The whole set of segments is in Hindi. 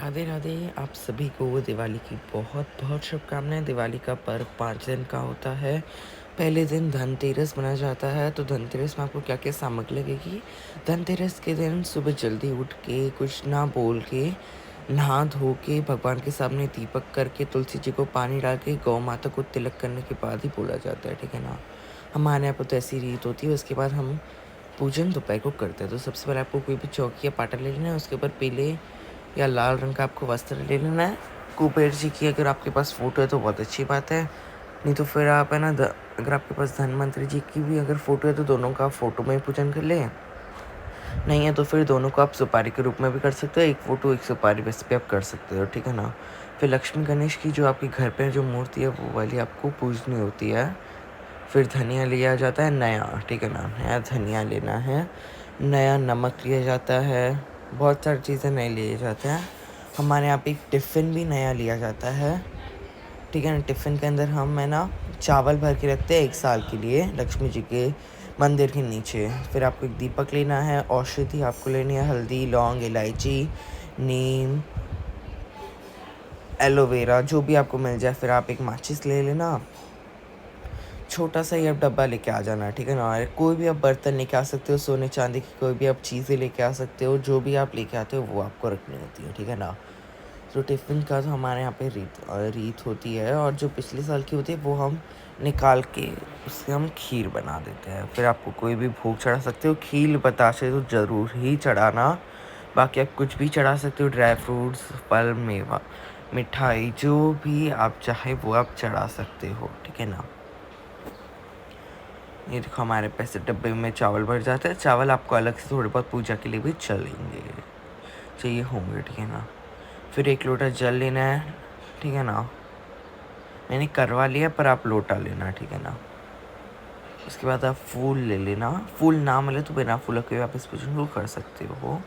राधे राधे। आप सभी को दिवाली की बहुत बहुत शुभकामनाएं। दिवाली का पर्व 5 दिन का होता है। पहले दिन धनतेरस मनाया जाता है। तो धनतेरस में आपको क्या क्या सामग्री लगेगी। धनतेरस के दिन सुबह जल्दी उठ के कुछ ना बोल के नहा धो के भगवान के सामने दीपक करके तुलसी जी को पानी डाल के गौ माता को तिलक करने के बाद ही बोला जाता है, ठीक है ना। हमारे यहाँ पर तो ऐसी रीत होती है। उसके बाद हम पूजन दोपहर को करते हैं। तो सबसे पहले आपको कोई भी चौकी या पाटा ले लेना है। उसके ऊपर पीले या लाल रंग का आपको वस्त्र ले लेना है। कुबेर जी की अगर आपके पास फ़ोटो है तो बहुत अच्छी बात है। नहीं तो फिर आप है ना अगर आपके पास धनवंतरी जी की भी अगर फ़ोटो है तो दोनों का फ़ोटो में ही पूजन कर लें। नहीं है तो फिर दोनों को आप सुपारी के रूप में भी कर सकते हो। एक फ़ोटो एक सुपारी वैसे भी आप कर सकते हो, ठीक है ना। फिर लक्ष्मी गणेश की जो आपके घर पे जो मूर्ति है वो वाली आपको पूजनी होती है। फिर धनिया लिया जाता है नया, ठीक है ना। नया धनिया लेना है। नया नमक लिया जाता है। बहुत सारी चीज़ें नए लिए जाते हैं। हमारे यहाँ पे एक टिफ़िन भी नया लिया जाता है, ठीक है ना। टिफ़िन के अंदर हम है ना चावल भर के रखते हैं 1 साल के लिए लक्ष्मी जी के मंदिर के नीचे। फिर आपको एक दीपक लेना है। औषधि आपको लेनी है हल्दी, लौंग, इलायची, नीम, एलोवेरा जो भी आपको मिल जाए। फिर आप एक माचिस ले लेना। छोटा सा ही आप डब्बा लेके आ जाना, ठीक है ना। और कोई भी आप बर्तन लेके आ सकते हो। सोने चांदी की कोई भी आप चीज़ें लेके आ सकते हो। जो भी आप लेके आते हो वो आपको रखनी होती है, ठीक है ना। तो टिफ़िन का तो हमारे यहाँ पे रीत होती है। और जो पिछले साल की होती है वो हम निकाल के उससे हम खीर बना देते हैं। फिर आपको कोई भी भोग चढ़ा सकते हो। खीर बताशे तो ज़रूर ही चढ़ाना। बाकी आप कुछ भी चढ़ा सकते हो। ड्राई फ्रूट्स, फल, मेवा, मिठाई जो भी आप चाहे वो आप चढ़ा सकते हो, ठीक है ना। ये देखो हमारे पैसे डब्बे में चावल भर जाते हैं। चावल आपको अलग से थोड़े बहुत पूजा के लिए भी चाहिए होंगे, ठीक है ना। फिर 1 लोटा जल लेना है, ठीक है ना। मैंने करवा लिया पर आप लोटा लेना, ठीक है ना। उसके बाद आप फूल ले लेना। फूल ना मिले तो बिना फूल के आप इस पूजन को कर सकते हो।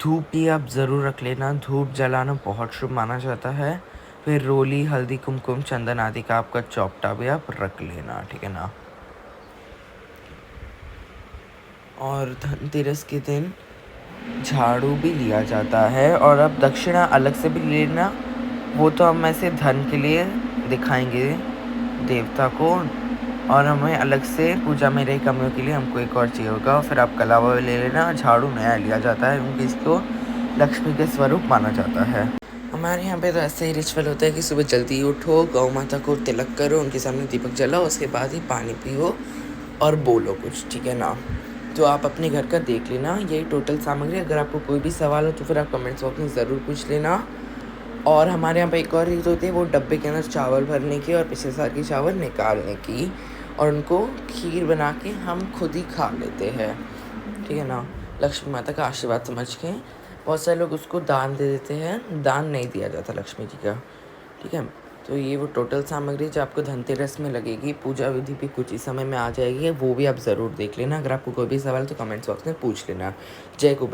धूप भी आप ज़रूर रख लेना। धूप जलाना बहुत शुभ माना जाता है। फिर रोली, हल्दी, कुमकुम, चंदन आदि का आपका चौपटा भी आप रख लेना, ठीक है ना। और धनतेरस के दिन झाड़ू भी लिया जाता है। और अब दक्षिणा अलग से भी लेना। वो तो हम ऐसे धन के लिए दिखाएंगे देवता को। और हमें अलग से पूजा में रही कमियों के लिए हमको एक और चाहिए होगा। फिर आप कलावा ले लेना। झाड़ू नया लिया जाता है क्योंकि इसको लक्ष्मी के स्वरूप माना जाता है। हमारे यहाँ पे तो ऐसे ही रिचुअल होता है कि सुबह जल्दी उठो, गौ माता को तिलक करो, उनके सामने दीपक जलाओ, उसके बाद ही पानी पियो और बोलो कुछ, ठीक है ना। तो आप अपने घर का देख लेना। यही टोटल सामग्री। अगर आपको कोई भी सवाल हो तो फिर आप कमेंट्स बॉक्स में ज़रूर पूछ लेना। और हमारे यहाँ पे एक और रीत होती है, वो डब्बे के अंदर चावल भरने की और पिछले साल की चावल निकालने की और उनको खीर बना के हम खुद ही खा लेते हैं, ठीक है ना। लक्ष्मी माता का आशीर्वाद समझ के। बहुत सारे लोग उसको दान दे देते हैं। दान नहीं दिया जाता लक्ष्मी जी का, ठीक है। तो ये वो टोटल सामग्री जो आपको धनतेरस में लगेगी। पूजा विधि भी कुछ ही समय में आ जाएगी, वो भी आप ज़रूर देख लेना। अगर आपको कोई भी सवाल तो कमेंट्स बॉक्स में पूछ लेना। जय कुबेर।